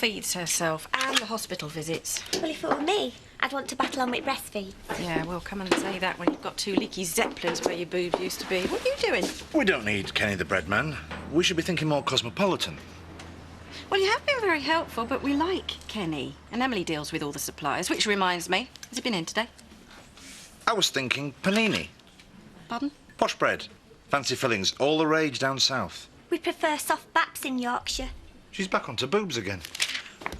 feeds herself and the hospital visits. Well, if it were me, I'd want to battle on with breastfeed. Yeah, well, come and say that when you've got two leaky Zeppelins where your boobs used to be. What are you doing? We don't need Kenny the bread man. We should be thinking more cosmopolitan. Well, you have been very helpful, but we like Kenny. And Emily deals with all the suppliers, which reminds me, has he been in today? I was thinking panini. Pardon? Posh bread. Fancy fillings. All the rage down south. We prefer soft baps in Yorkshire. She's back onto boobs again.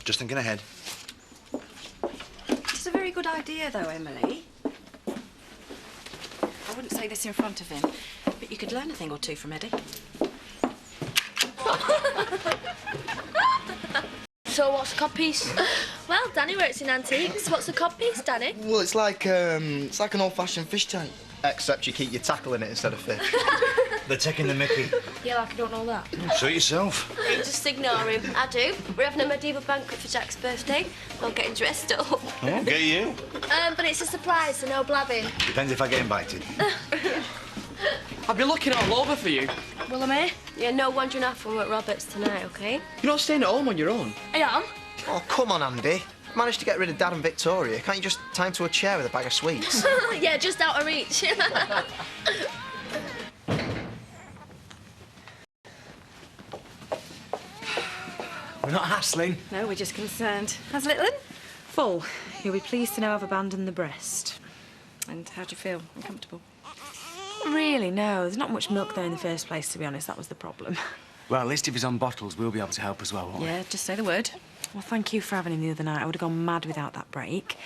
Just thinking ahead. It's a very good idea, though, Emily. I wouldn't say this in front of him, but you could learn a thing or two from Eddie. So what's a codpiece? Well, Danny works in antiques. What's a codpiece, Danny? Well, it's like an old-fashioned fish tank. Except you keep your tackle in it instead of fish. They're taking the mickey. Yeah, like I don't know that. Suit yourself. Hey, just ignore him. I do. We're having a medieval banquet for Jack's birthday. We're getting dressed up. Oh, get you. But it's a surprise, so no blabbing. Depends if I get invited. I've been looking all over for you. Will I, mate? Yeah, no wandering off when we're at Robert's tonight, OK? You're not staying at home on your own. I am. Oh, come on, Andy. Managed to get rid of Dad and Victoria. Can't you just tie him to a chair with a bag of sweets? Yeah, just out of reach. We're not hassling. No, we're just concerned. How's Littlin? Full. You'll be pleased to know I've abandoned the breast. And how do you feel? Uncomfortable? Really, no. There's not much milk there in the first place, to be honest. That was the problem. Well, at least if he's on bottles, we'll be able to help as well, won't we? Yeah, just say the word. Well, thank you for having him the other night. I would have gone mad without that break.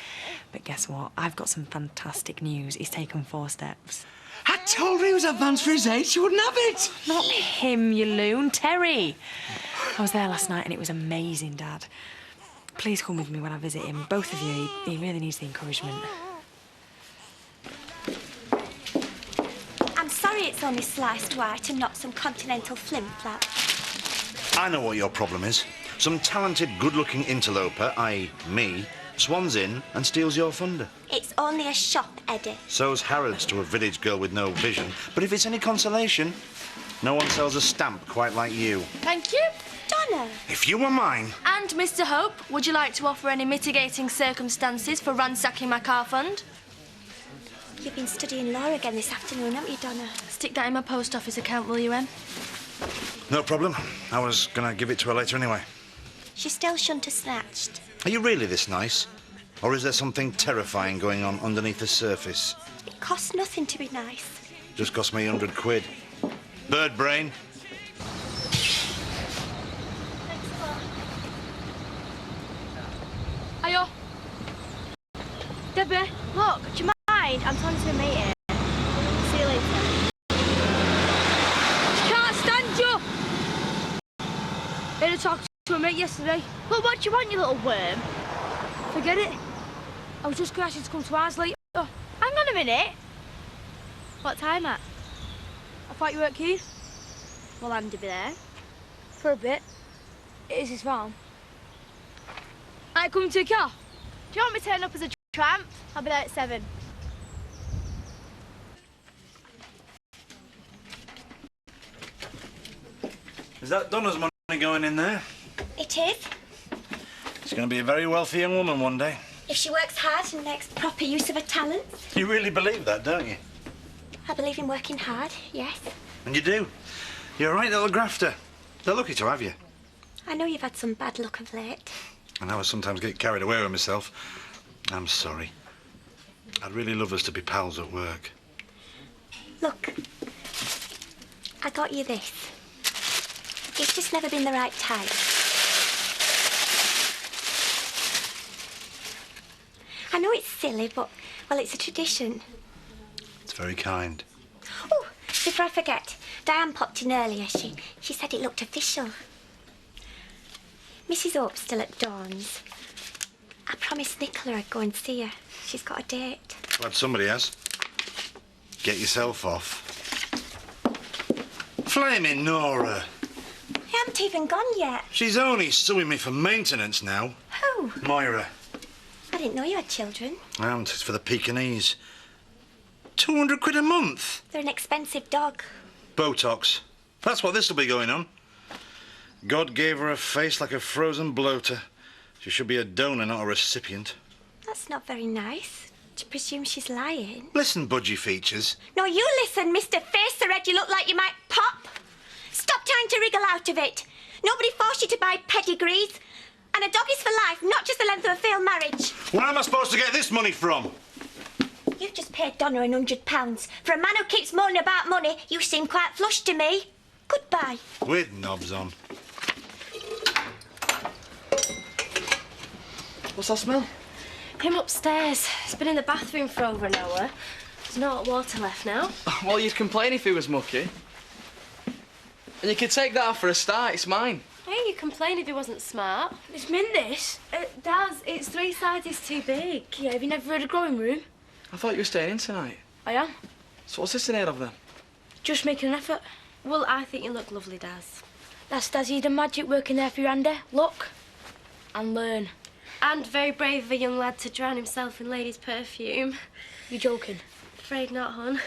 But guess what? I've got some fantastic news. He's taken 4 steps. I told her he was advanced for his age. She wouldn't have it. Not him, you loon. Terry. I was there last night and it was amazing, Dad. Please come with me when I visit him. Both of you. He really needs the encouragement. I'm sorry it's only sliced white and not some continental flim-flap. I know what your problem is. Some talented, good-looking interloper, i.e. me, swans in and steals your thunder. It's only a shop, Eddie. So's Harrods to a village girl with no vision. But if it's any consolation, no one sells a stamp quite like you. Thank you. Donna. If you were mine... And, Mr Hope, would you like to offer any mitigating circumstances for ransacking my car fund? You've been studying law again this afternoon, haven't you, Donna? Stick that in my post office account, will you, Em? No problem. I was going to give it to her later anyway. She still shouldn't have snatched. Are you really this nice? Or is there something terrifying going on underneath the surface? It costs nothing to be nice. Just cost me 100 quid. Bird brain. Hiya. Debbie, look, do you mind? I'm talking to a mate here. See you later. Can't stand you! I had a talk to a mate yesterday. Look, what do you want, you little worm? Forget it. I was just going to ask you to come to ours later. Hang on a minute. What time at? I thought you weren't keen. Well, Andy be there. For a bit. It is his farm. I coming to a car? Do you want me to turn up as a tramp? I'll be there at 7. Is that Donna's money going in there? It is. She's going to be a very wealthy young woman one day. If she works hard and makes proper use of her talents. You really believe that, don't you? I believe in working hard, yes. And you do. You're a right little grafter. They're lucky to have you. I know you've had some bad luck of late. And I sometimes get carried away with myself. I'm sorry. I'd really love us to be pals at work. Look, I got you this. It's just never been the right type. I know it's silly, but, well, it's a tradition. It's very kind. Oh, before I forget, Diane popped in earlier. She said it looked official. Mrs. Hope's still at Dawn's. I promised Nicola I'd go and see her. She's got a date. Glad somebody has. Get yourself off. Flaming Nora. I haven't even gone yet. She's only suing me for maintenance now. Who? Moira. I didn't know you had children. I haven't. It's for the Pekingese. 200 quid a month. They're an expensive dog. Botox. That's what this will be going on. God gave her a face like a frozen bloater. She should be a donor, not a recipient. That's not very nice. Do you presume she's lying? Listen, budgie features. No, you listen, Mr. Face-the-Red. You look like you might pop. Stop trying to wriggle out of it. Nobody forced you to buy pedigrees. And a dog is for life, not just the length of a failed marriage. Where am I supposed to get this money from? You've just paid Donna £100. For a man who keeps moaning about money, you seem quite flush to me. Goodbye. With knobs on. What's that smell? Him upstairs. He's been in the bathroom for over an hour. There's no hot water left now. Well, you'd complain if he was mucky. And you could take that off for a start. It's mine. Hey, you complain if he wasn't smart. It's mint, this. Daz, it's 3 sizes too big. Yeah, have you never heard of growing room? I thought you were staying in tonight. I am. So what's this in here of then? Just making an effort. Well, I think you look lovely, Daz. That's Dazzy, the magic working there for you, Andy. Look and learn. And very brave of a young lad to drown himself in ladies' perfume. You joking? Afraid not, hon.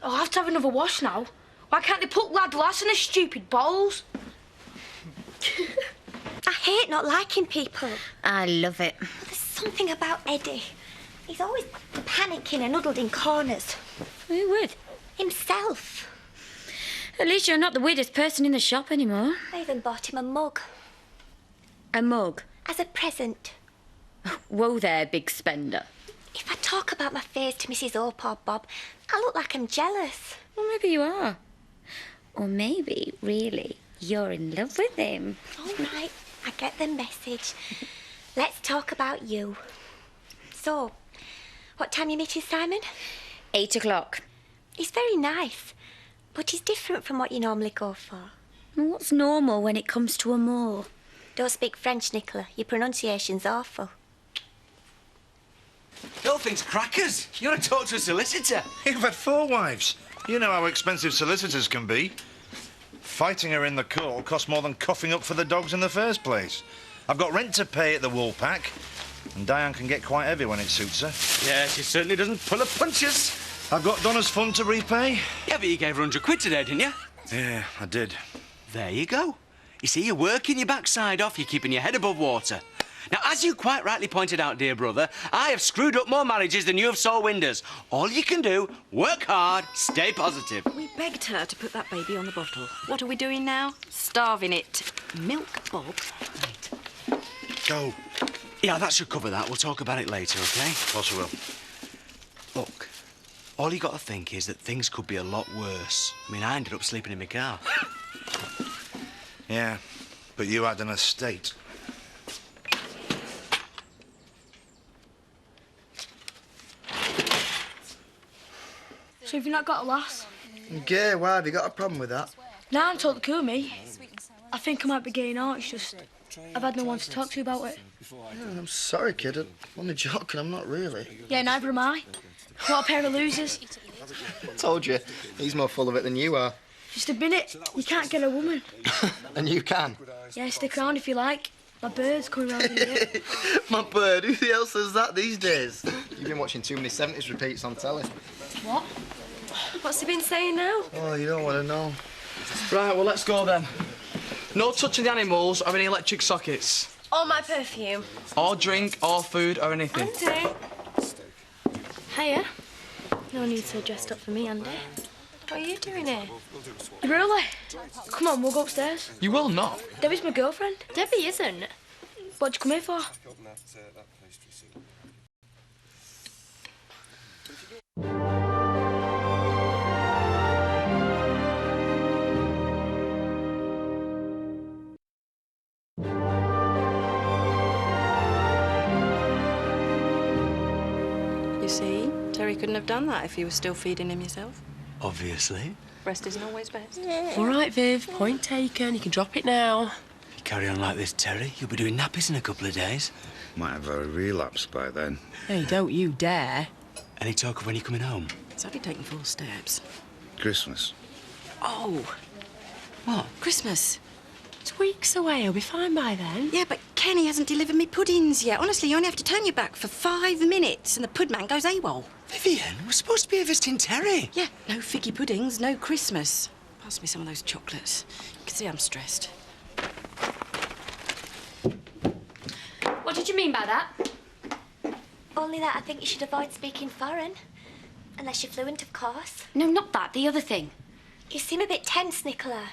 I'll have to have another wash now. Why can't they put lad lass in their stupid bottles? I hate not liking people. I love it. There's something about Eddie. He's always panicking and huddled in corners. Who would? Himself. At least you're not the weirdest person in the shop anymore. I even bought him a mug. A mug? As a present. Whoa there, big spender. If I talk about my face to Mrs. Hope or Bob, I look like I'm jealous. Well, maybe you are. Or maybe, really, you're in love with him. All right, I get the message. Let's talk about you. So, what time you meeting Simon? 8 o'clock. He's very nice, but he's different from what you normally go for. Well, what's normal when it comes to a mole? Don't speak French, Nicola. Your pronunciation's awful. The whole thing's crackers. You ought to talk to a solicitor. You've had 4 wives. You know how expensive solicitors can be. Fighting her in the court will cost more than coughing up for the dogs in the first place. I've got rent to pay at the Woolpack, and Diane can get quite heavy when it suits her. Yeah, she certainly doesn't pull her punches. I've got Donna's fund to repay. Yeah, but you gave her 100 quid today, didn't you? Yeah, I did. There you go. You see, you're working your backside off, you're keeping your head above water. Now, as you quite rightly pointed out, dear brother, I have screwed up more marriages than you have sold windows. All you can do, work hard, stay positive. We begged her to put that baby on the bottle. What are we doing now? Starving it. Milk Bob? Right. Go. Yeah, that should cover that. We'll talk about it later, OK? Of course I will. Look, all you got to think is that things could be a lot worse. I mean, I ended up sleeping in my car. Yeah, but you had an estate. So have you not got a lass? Gay, why? Have you got a problem with that? Nah, I'm totally cool with me. I think I might be gay now, it's just I've had no one to talk to about it. Yeah, I'm sorry, kid. I'm only joking. I'm not really. Yeah, neither am I. What a pair of losers. Told you. He's more full of it than you are. Just admit it, you can't get a woman. And you can. Yeah, stick around if you like. My bird's coming round in here. My bird? Who else does that these days? You've been watching too many 70s repeats on telly. What? What's he been saying now? Oh, you don't want to know. Right, well, let's go then. No touching the animals or any electric sockets. Or my perfume. Or drink, or food, or anything. Andy. Hiya. No need so dressed up for me, Andy. What are you doing here? Really? Come on, we'll go upstairs. You will not. Debbie's my girlfriend. Debbie isn't. What'd you come here for? You see, Terry couldn't have done that if you were still feeding him yourself. Obviously. Breast isn't always best. All right, Viv. Point taken. You can drop it now. If you carry on like this, Terry, you'll be doing nappies in a couple of days. Might have a relapse by then. Hey, don't you dare. Any talk of when you're coming home? It's only taken 4 steps. Christmas. Oh. What? Christmas. It's weeks away. He'll be fine by then. Yeah, but Kenny hasn't delivered me puddings yet. Honestly, you only have to turn your back for 5 minutes and the pudman goes AWOL. Vivian, we're supposed to be visiting Terry. Yeah, no figgy puddings, no Christmas. Pass me some of those chocolates. You can see I'm stressed. do you mean by that? Only that I think you should avoid speaking foreign. Unless you're fluent, of course. No, not that. The other thing. You seem a bit tense, Nicola.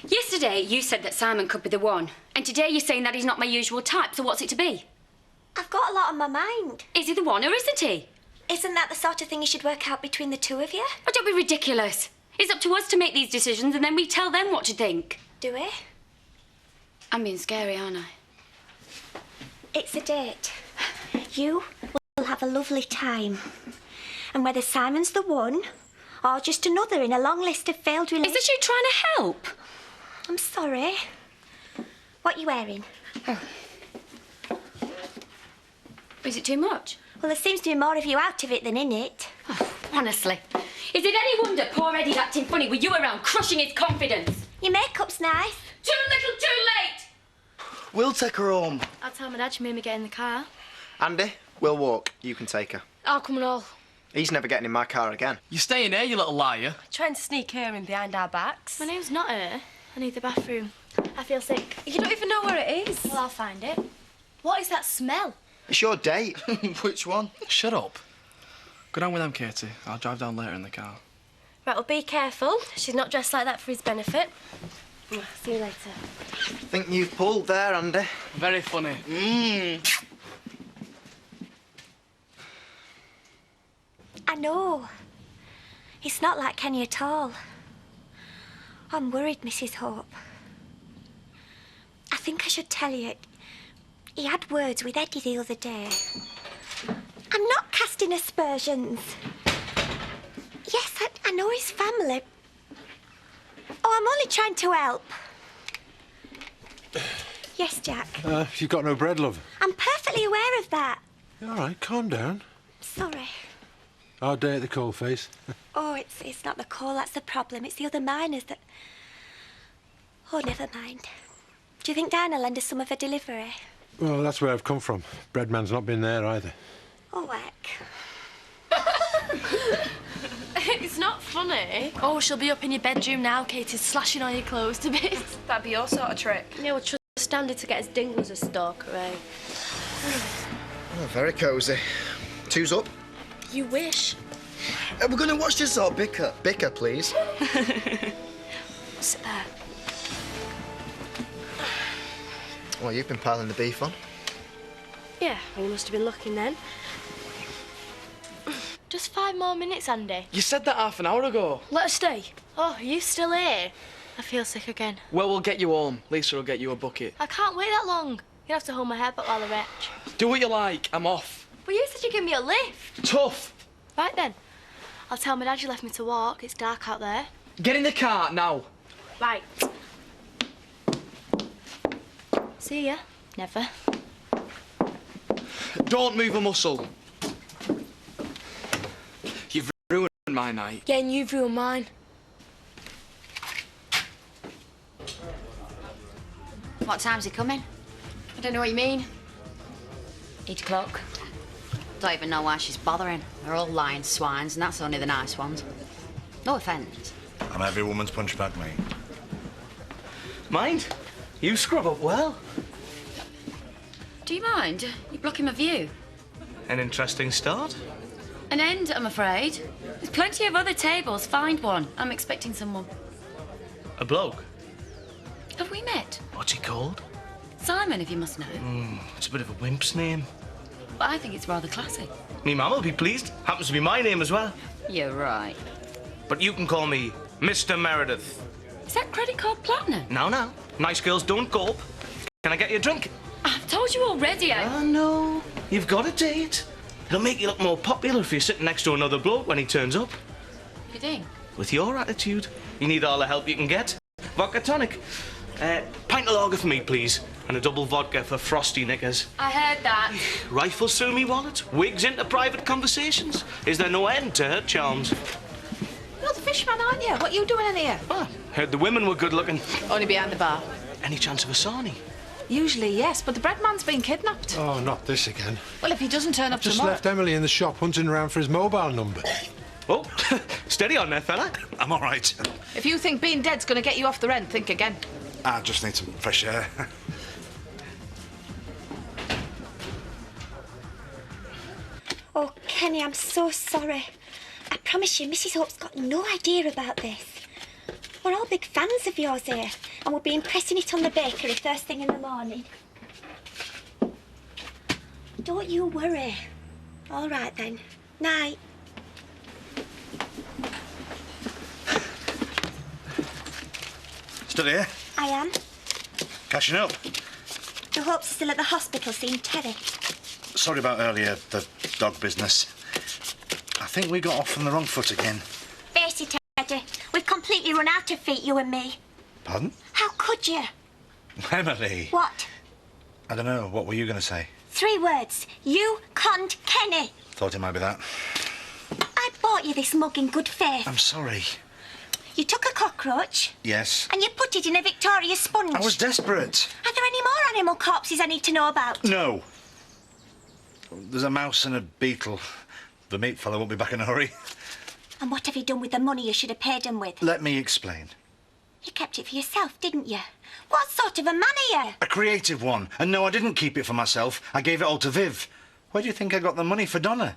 Yesterday, you said that Simon could be the one. And today you're saying that he's not my usual type, so what's it to be? I've got a lot on my mind. Is he the one or isn't he? Isn't that the sort of thing you should work out between the two of you? Oh, don't be ridiculous. It's up to us to make these decisions and then we tell them what to think. Do we? I'm being scary, aren't I? It's a date. You will have a lovely time. And whether Simon's the one or just another in a long list of failed Is this you trying to help? I'm sorry. What are you wearing? Oh. Is it too much? Well, there seems to be more of you out of it than in it. Oh, honestly. Is it any wonder poor Eddie's acting funny with you around, crushing his confidence? Your makeup's nice. Too little, too late! We'll take her home. I'll tell my dad you made me get in the car. Andy, we'll walk. You can take her. Oh, come on all. He's never getting in my car again. You're staying here, you little liar. Trying to sneak her in behind our backs. My name's not her. I need the bathroom. I feel sick. You don't even know where it is. Well, I'll find it. What is that smell? It's your date. Which one? Shut up. Go down with them, Katie. I'll drive down later in the car. Right, well, be careful. She's not dressed like that for his benefit. See you later. Think you've pulled there, Andy. Very funny. I know. It's not like Kenny at all. I'm worried, Mrs. Hope. I think I should tell you, he had words with Eddie the other day. I'm not casting aspersions. Yes, I know his family. Oh, I'm only trying to help. Yes, Jack. You've got no bread, love. I'm perfectly aware of that. All right, calm down. Sorry. Hard day at the coalface. Oh, it's not the coal that's the problem. It's the other miners that... Oh, never mind. Do you think Diana'll lend us some of her delivery? Well, that's where I've come from. Breadman's not been there either. Oh, heck. It's not funny. Oh, she'll be up in your bedroom now, Katie's slashing all your clothes to bits. That'd be your sort of trick. Yeah, we'll trust Andy to get his dinglers a stalker, eh? Oh, very cosy. Two's up. You wish. We're going to watch this or bicker? Bicker, please. Sit there. Well, you've been piling the beef on. Yeah, well, you must have been looking then. Just 5 more minutes, Andy. You said that half an hour ago. Let her stay. Oh, are you still here? I feel sick again. Well, we'll get you home. Lisa will get you a bucket. I can't wait that long. You have to hold my hair back while I retch. Do what you like. I'm off. Well, you said you'd give me a lift. Tough. Right then. I'll tell my dad you left me to walk. It's dark out there. Get in the car now. Right. See ya. Never. Don't move a muscle. You've ruined my night. Yeah, and you've ruined mine. What time's he coming? I don't know what you mean. 8 o'clock. Don't even know why she's bothering. They're all lying swines, and that's only the nice ones. No offence. I'm every woman's punch bag, mate. Mind? You scrub up well. Do you mind? You're blocking my view. An interesting start. An end, I'm afraid. There's plenty of other tables. Find one. I'm expecting someone. A bloke? Have we met? What's he called? Simon, if you must know. It's a bit of a wimp's name. But I think it's rather classy. Me mum will be pleased. Happens to be my name as well. You're right. But you can call me Mr. Meredith. Is that credit card platinum? Now. Nice girls don't gulp. Can I get you a drink? I've told you already. Oh, no. You've got a date. It'll make you look more popular if you're sitting next to another bloke when he turns up. You think? With your attitude, you need all the help you can get. Vodka tonic. Pint of lager for me, please. And a double vodka for frosty knickers. I heard that. Rifles through me wallet. Wigs into private conversations. Is there no end to her charms? You're the fishman, aren't you? What are you doing in here? Ah, heard the women were good looking. Only behind the bar. Any chance of a sarnie? Usually, yes, but the bread man's been kidnapped. Oh, not this again. Well, if he doesn't turn up Just tomorrow... left Emily in the shop hunting around for his mobile number. Oh, steady on there, fella. I'm all right. If you think being dead's going to get you off the rent, think again. I just need some fresh air. Oh, Kenny, I'm so sorry. I promise you, Mrs. Hope's got no idea about this. We're all big fans of yours here, and we'll be impressing it on the bakery first thing in the morning. Don't you worry. All right, then. Night. Still here? I am. Cashing up. The Hope's still at the hospital seeing Terry. Sorry about earlier, the dog business. I think we got off on the wrong foot again. Face it, Eddie. We've completely run out of feet, you and me. Pardon? How could you? Emily. What? I don't know. What were you going to say? 3 words. You conned Kenny. Thought it might be that. I bought you this mug in good faith. I'm sorry. You took a cockroach Yes. and you put it in a Victoria sponge. I was desperate. Are there any more animal corpses I need to know about? No. There's a mouse and a beetle. The meat fellow won't be back in a hurry. And what have you done with the money you should have paid him with? Let me explain. You kept it for yourself, didn't you? What sort of a man are you? A creative one. And no, I didn't keep it for myself. I gave it all to Viv. Where do you think I got the money for Donna?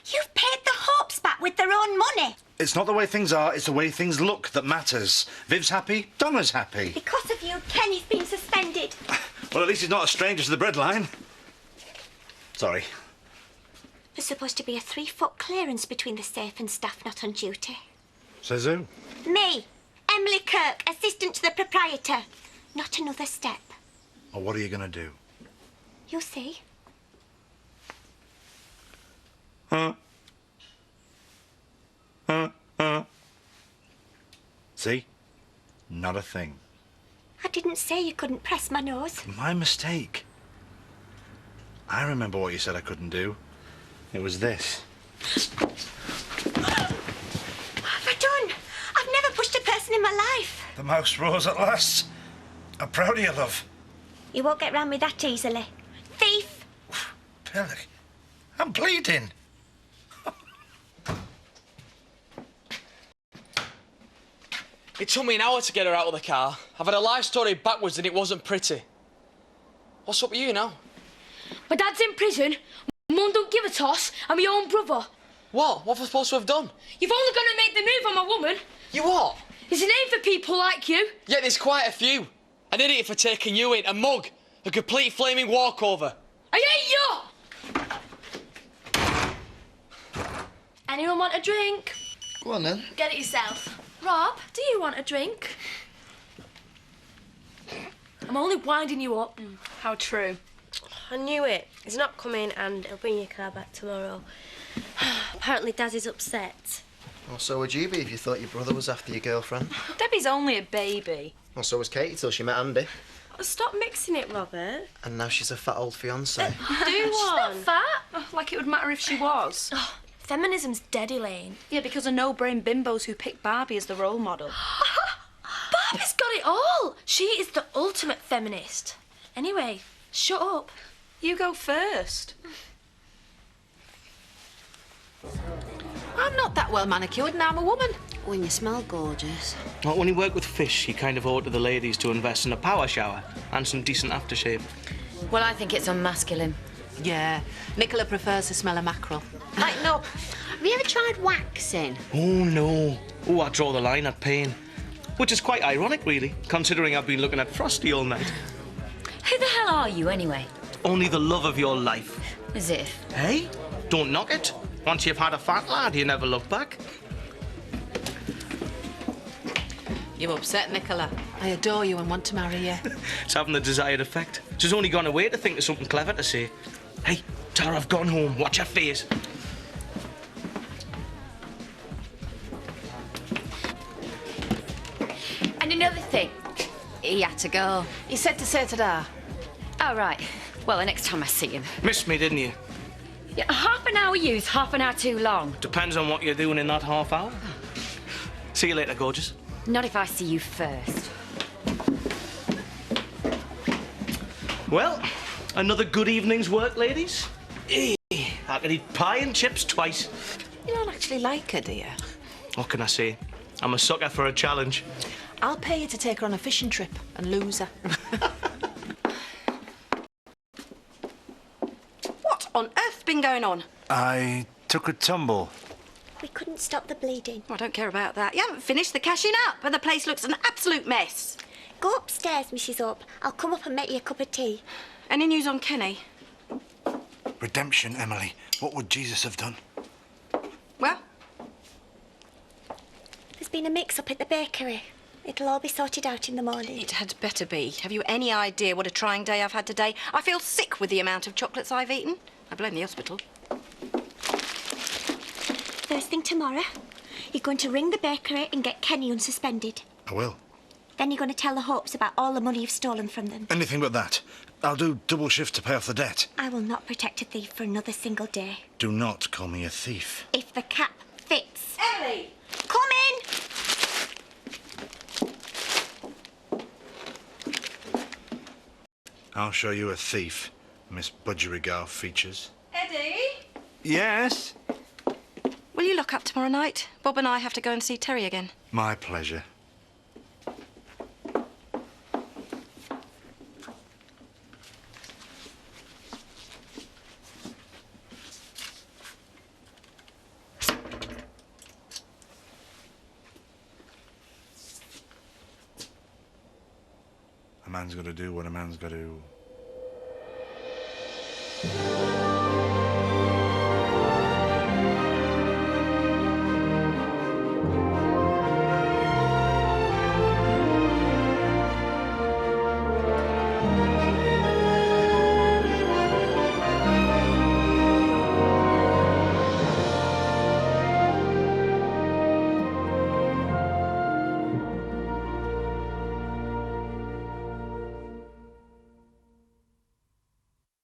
You've paid the Hopes back with their own money. It's not the way things are, it's the way things look that matters. Viv's happy, Donna's happy. Because of you, Kenny's been suspended. Well, at least he's not a stranger to the breadline. Sorry. There's supposed to be a 3-foot clearance between the safe and staff not on duty. Says who? Me, Emily Kirk, assistant to the proprietor. Not another step. Well, what are you going to do? You'll see. See? Not a thing. I didn't say you couldn't press my nose. My mistake. I remember what you said I couldn't do. It was this. What have I done? I've never pushed a person in my life. The mouse rose at last. I'm proud of you, love. You won't get round me that easily. Thief! Billy, I'm bleeding. It took me an hour to get her out of the car. I've had a life story backwards and it wasn't pretty. What's up with you now? My dad's in prison, Mum don't give a toss, and my own brother. What? What have I supposed to have done? You've only got to make the move on my woman. You what? There's a name for people like you. Yeah, there's quite a few. An idiot for taking you in, a mug, a complete flaming walkover. I hate you! Anyone want a drink? Go on then. Get it yourself. Rob, do you want a drink? I'm only winding you up. How true. I knew it. He's not coming and he'll bring your car back tomorrow. Apparently Dad is upset. Well, so would you be if you thought your brother was after your girlfriend. Debbie's only a baby. Well, so was Katie till she met Andy. Stop mixing it, Robert. And now she's a fat old fiancé. Do one. She's not fat. Like it would matter if she was. Feminism's dead, Elaine. Yeah, because of no-brain bimbos who pick Barbie as the role model. Barbie's got it all. She is the ultimate feminist. Anyway, shut up. You go first. I'm not that well manicured and I'm a woman. When you smell gorgeous. Well, when you work with fish, you kind of owe it to the ladies to invest in a power shower and some decent aftershave. Well, I think it's unmasculine. Yeah, Nicola prefers the smell of mackerel. Like, no. Have you ever tried waxing? Oh, no. Oh, I draw the line at pain. Which is quite ironic, really, considering I've been looking at Frosty all night. Who the hell are you, anyway? Only the love of your life. As if. Hey, don't knock it. Once you've had a fat lad, you never look back. You upset, Nicola. I adore you and want to marry you. It's having the desired effect. She's only gone away to think of something clever to say. Hey, tell her I've gone home. Watch her face. And another thing. He had to go. He said to say ta-da. Oh, right. Well, the next time I see him. Missed me, didn't you? Yeah, half an hour use, half an hour too long. Depends on what you're doing in that half hour. See you later, gorgeous. Not if I see you first. Well, another good evening's work, ladies. I could eat pie and chips twice. You don't actually like her, do you? What can I say? I'm a sucker for a challenge. I'll pay you to take her on a fishing trip and lose her. What on earth's been going on? I took a tumble. We couldn't stop the bleeding. Oh, I don't care about that. You haven't finished the cashing up, and the place looks an absolute mess. Go upstairs, Mrs. Hope. I'll come up and make you a cup of tea. Any news on Kenny? Redemption, Emily. What would Jesus have done? Well? There's been a mix-up at the bakery. It'll all be sorted out in the morning. It had better be. Have you any idea what a trying day I've had today? I feel sick with the amount of chocolates I've eaten. I blame the hospital. First thing tomorrow, you're going to ring the bakery and get Kenny unsuspended. I will. Then you're going to tell the Hopes about all the money you've stolen from them. Anything but that. I'll do double shift to pay off the debt. I will not protect a thief for another single day. Do not call me a thief. If the cap fits. Emily! Come in! I'll show you a thief, Miss Budgerigar features. Eddie? Yes? Will you look up tomorrow night? Bob and I have to go and see Terry again. My pleasure. A man's got to do what a man's got to